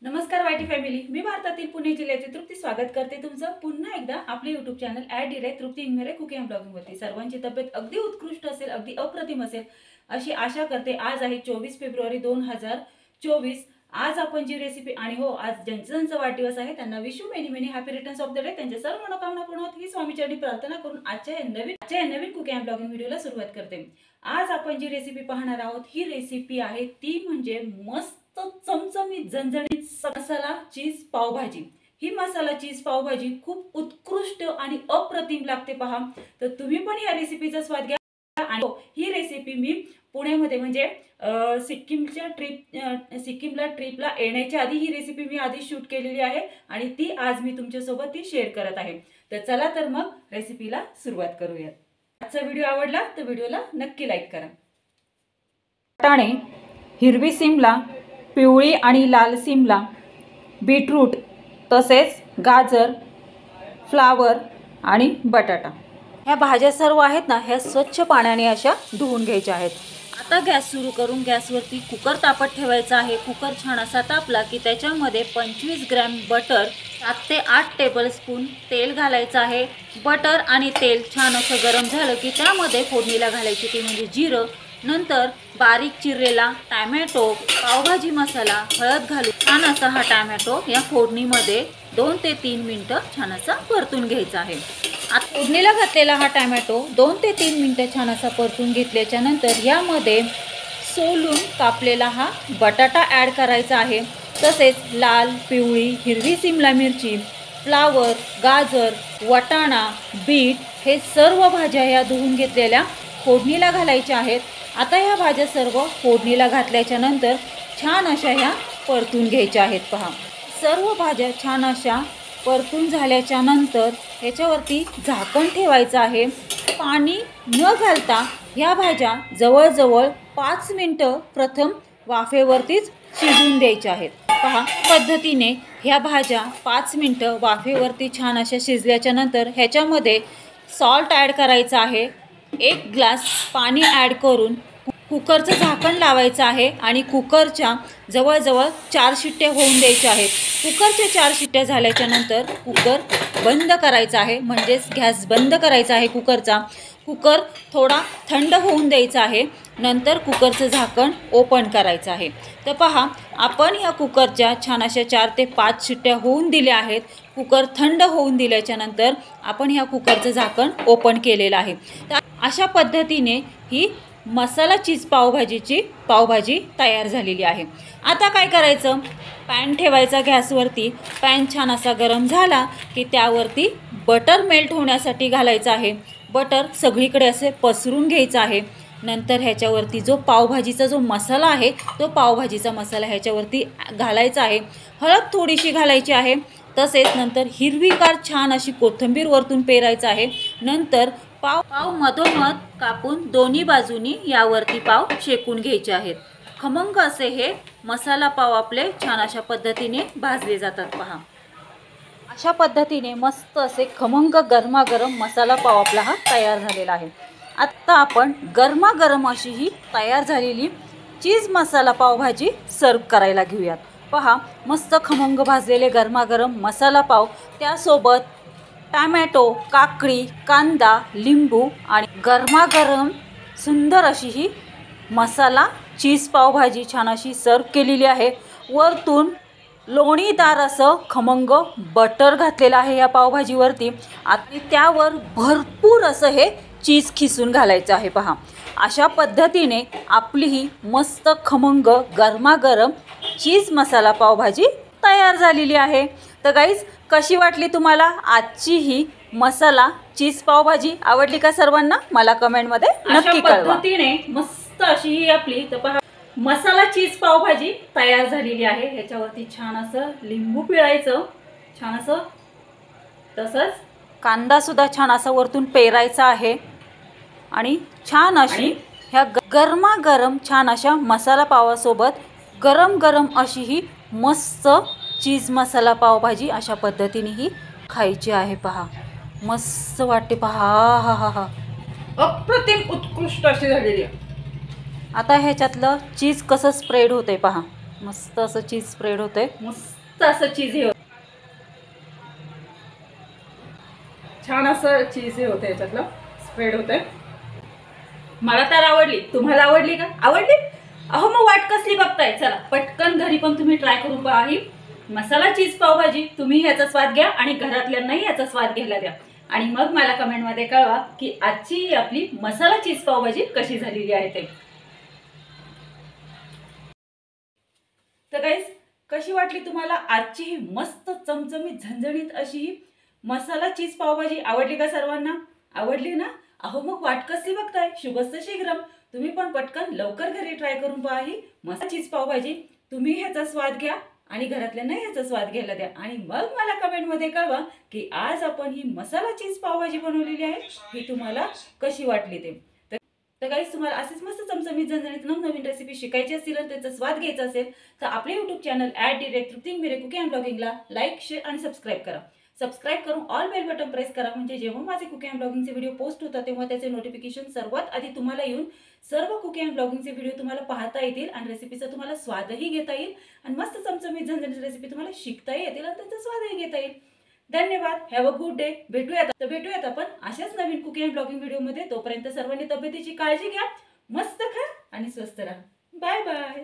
नमस्कार YT family, मी भारतातील पुणे जिल्ह्याचे तृप्ती स्वागत करते तुमचं पुन्हा एकदा आपले यूट्यूब चॅनल तृप्ती इंगरे कुकिंग ब्लॉगिंग वरती। सर्वांची तब्येत अगदी उत्कृष्ट असेल, अगदी अप्रतिम असेल अशी आशा करते। आज आहे 24 फेब्रुवारी 2024। आज आपण जी रेसिपी आणि हो आज ज्यांचा वाढदिवस आहे त्यांना wish you many many happy returns of the day. त्यांच्या सर्व मनोकामना पूर्ण होत ही स्वामीचरणी प्रार्थना करून आजच्या नवीन कुकिंग ब्लॉगिंग व्हिडिओला सुरुवात करते। आज आपण जी रेसिपी पाहणार आहोत ही रेसिपी आहे ती म्हणजे मस्त चमचमीत झणझणीत मसाला चीज पावभाजी। ही मसाला चीज पावभाजी खूप उत्कृष्ट आणि अप्रतिम लागते पहा। तर तुम्ही पण या रेसिपीचा स्वाद घ्या। आणि ही रेसिपी मी पुण्यामध्ये म्हणजे सिक्कीमला ट्रिपला येण्याच्या आधी ही रेसिपी मी आधी शूट केलेली आहे आणि ती आज मी तुमच्यासोबत ती शेअर करत आहे। तर चला तर मग रेसिपीला सुरुवात करूया। आजचा व्हिडिओ आवडला तर व्हिडिओला नक्की लाईक करा। वाटाणे, हिरवी सिमला, पिवळी आणि लाल सिमला, बीटरूट, तसेच गाजर, फ्लावर आणि बटाटा ह्या भाज्या सर्व आहेत ना, ह्या स्वच्छ पाण्याने अशा धुवून घ्यायच्या आहेत। आता गॅस सुरू करून गॅसवरती कुकर तापत ठेवायचा आहे। कुकर छान असा तापला की त्याच्यामध्ये 25 ग्रॅम बटर, 7 ते 8 टेबलस्पून तेल घालायचं आहे। बटर आणि तेल छान असं गरम झालं की त्यामध्ये फोडणीला घालायची ती म्हणजे जिरं, नंतर बारीक चिरलेला टोमॅटो, पावभाजी मसाला, हळद घालून छान असा हा टोमॅटो या फोडणीमध्ये 2 ते 3 मिनिटं छान असा परतून घ्यायचा आहे। आता फोडणीला घातलेला हा टोमॅटो 2 ते 3 मिनिटं छान असा परतून घेतल्याच्या नंतर यामध्ये सोलून कापलेला हा बटाटा ॲड करायचा आहे। तसेच लाल, पिवळी, हिरवी सिमला मिरची, फ्लावर, गाजर, वाटाणा, बीट हे सर्व भाज्या या धुवून घेतलेल्या फोडणीला घालायच्या आहेत। आता ह्या भाज्या सर्व फोडणीला घातल्याच्या नंतर छान अशा ह्या परतून घ्यायच्या आहेत पहा। सर्व भाज्या छान अशा परतून झाल्याच्या नंतर ह्याच्यावरती झाकण ठेवायचं आहे। पाणी न घालता ह्या भाज्या जवळजवळ 5 मिनिटं प्रथम वाफेवरतीच शिजून द्यायच्या आहेत पहा। पद्धतीने ह्या भाज्या 5 मिनिटं वाफेवरती छान अशा शिजल्याच्या नंतर ह्याच्यामध्ये सॉल्ट ॲड करायचं आहे। 1 ग्लास पाणी ॲड करून कुकरचं झाकण लावायचं आहे आणि कुकरच्या जवळजवळ 4 शिट्ट्या होऊन द्यायच्या आहेत। कुकरच्या 4 शिट्ट्या झाल्याच्या नंतर कुकर बंद करायचा आहे, म्हणजेच गॅस बंद करायचा आहे कुकरचा। कुकर थोडा थंड होऊन द्यायचा आहे, नंतर कुकरचं झाकण ओपन करायचं आहे। तर पहा आपण ह्या कुकरच्या छान अशा 4 ते 5 शिट्ट्या होऊन दिल्या आहेत। कुकर थंड होऊन दिल्याच्या नंतर आपण ह्या कुकरचं झाकण ओपन केलेलं आहे। तर अशा पद्धतीने ही मसाला चीज पावभाजीची पावभाजी तयार झालेली आहे। आता काय करायचं, पॅन ठेवायचा गॅसवरती। पॅन छान असा गरम झाला की त्यावरती बटर मेल्ट होण्यासाठी घालायचं आहे। बटर सगळीकडे असे पसरून घ्यायचं आहे। नंतर ह्याच्यावरती जो पावभाजीचा जो मसाला आहे तो पावभाजीचा मसाला ह्याच्यावरती घालायचा आहे। हळद थोडीशी घालायची आहे। तसेच नंतर हिरवीगार छान अशी कोथिंबीर वरतून पेरायचं आहे। नंतर पाव मधोमध कापून दोन्ही बाजूनी यावरती पाव शेकून घ्यायचे आहेत। खमंग असे हे मसाला पाव आपले छान अशा पद्धतीने भाजले जातात पहा। अशा पद्धतीने मस्त असे खमंग गरमागरम मसाला पाव आपला हा तयार झालेला आहे। आता आपण गरमागरम अशी ही तयार झालेली चीज मसाला पावभाजी सर्व करायला घेऊयात पहा। मस्त खमंग भाजलेले गरमागरम मसाला पाव, त्यासोबत टोमॅटो, काकडी, कांदा, लिंबू आणि गरमागरम सुंदर अशी ही मसाला चीज पावभाजी छान अशी सर्व केलेली आहे। वरतून लोणीदार असं खमंग बटर घातलेलं आहे या पावभाजीवरती आणि त्यावर भरपूर असं हे चीज खिसून घालायचं आहे पहा। अशा पद्धतीने आपली ही मस्त खमंग गरमागरम चीज मसाला पावभाजी तयार झालेली आहे। तर गाईज कशी वाटली तुम्हाला आजची ही मसाला चीज पावभाजी? आवडली का सर्वांना? मला कमेंटमध्ये नक्की कळवा। पद्धतीने मस्त अशी ही आपली तर पहा मसाला चीज पावभाजी तयार झालेली आहे। ह्याच्यावरती छान असं लिंबू पिळायचं छान असं, तसंच कांदा सुद्धा छान असा वरतून पेरायचा आहे आणि छान अशी ह्या गरमागरम छान अशा मसाला पावासोबत गरम गरम अशी ही मस्त चीज मसाला पावभाजी अशा पद्धतीने ही खायची आहे पहा। मस्त वाटते पहा, हा हा हा अप्रतिम उत्कृष्ट अशी झालेली आहे। आता ह्याच्यातलं चीज कसं स्प्रेड होते पहा। मस्त असं चीज स्प्रेड होतंय, मस्त असं चीज हे छान असं चीज हे होतं याच्यातलं स्प्रेड होतंय. मला तर आवडली. तुम्हाला आवडली का? आवडली? अहो मग वाट कसली बघताय, चला पटकन घरी पण तुम्ही ट्राय करून पहा ही मसाला चीज पावभाजी. तुम्ही ह्याचा स्वाद घ्या आणि घरातल्यांनाही याचा स्वाद घ्यायला द्या आणि मग मला कमेंटमध्ये कळवा की आजची आपली मसाला चीज पावभाजी कशी झालेली आहे ते. तर गाईस, कशी वाटली तुम्हाला आजची ही मस्त चमचमीत झणझणीत अशी ही मसाला चीज पावभाजी? आवडली का सर्वांना? आवडली ना? अहो मग वाट कसली बघताय, शुभस्य शीघ्रम. तुम्ही पण पटकन लवकर घरी ट्राय करून पहा ही मसाला चीज पावभाजी. तुम्ही ह्याचा स्वाद घ्या आणि घरातल्यांना ह्याचा स्वाद घ्यायला द्या आणि मग मला कमेंटमध्ये कळवा की आज आपण ही मसाला चीज पावभाजी बनवलेली आहे ही तुम्हाला कशी वाटली ते. तर गाईस, तुम्हाला असेच मस्त चमचमीत झणझणीत नवनवीन रेसिपी शिकायची असतील आणि त्याचा स्वाद घ्यायचा असेल तर आपले YouTube channel @Trupti Ingmire cooking and ब्लॉगिंगला लाईक, शेअर आणि सबस्क्राईब करा. सबस्क्राईब करून ऑल बेल बटन प्रेस करा, म्हणजे जेव्हा माझे कुकिंग अँड ब्लॉगिंगचे व्हिडिओ पोस्ट होतात तेव्हा त्याचे नोटिफिकेशन सर्वात आधी तुम्हाला येऊन सर्व कुकिंग अँड ब्लॉगिंगचे व्हिडिओ तुम्हाला पाहता येतील आणि रेसिपीचा तुम्हाला स्वादही घेता येईल आणि मस्त चमचमीत झणझणीत रेसिपी तुम्हाला शिकताही येतील आणि त्याचा स्वादही घेता येईल. धन्यवाद. Have a good day. भेटूयात आपण अशाच नवीन कुकिंग अँड ब्लॉगिंग व्हिडिओमध्ये. तोपर्यंत सर्वांनी तब्येतीची काळजी घ्या, मस्त खा आणि स्वस्थ राहा. Bye bye.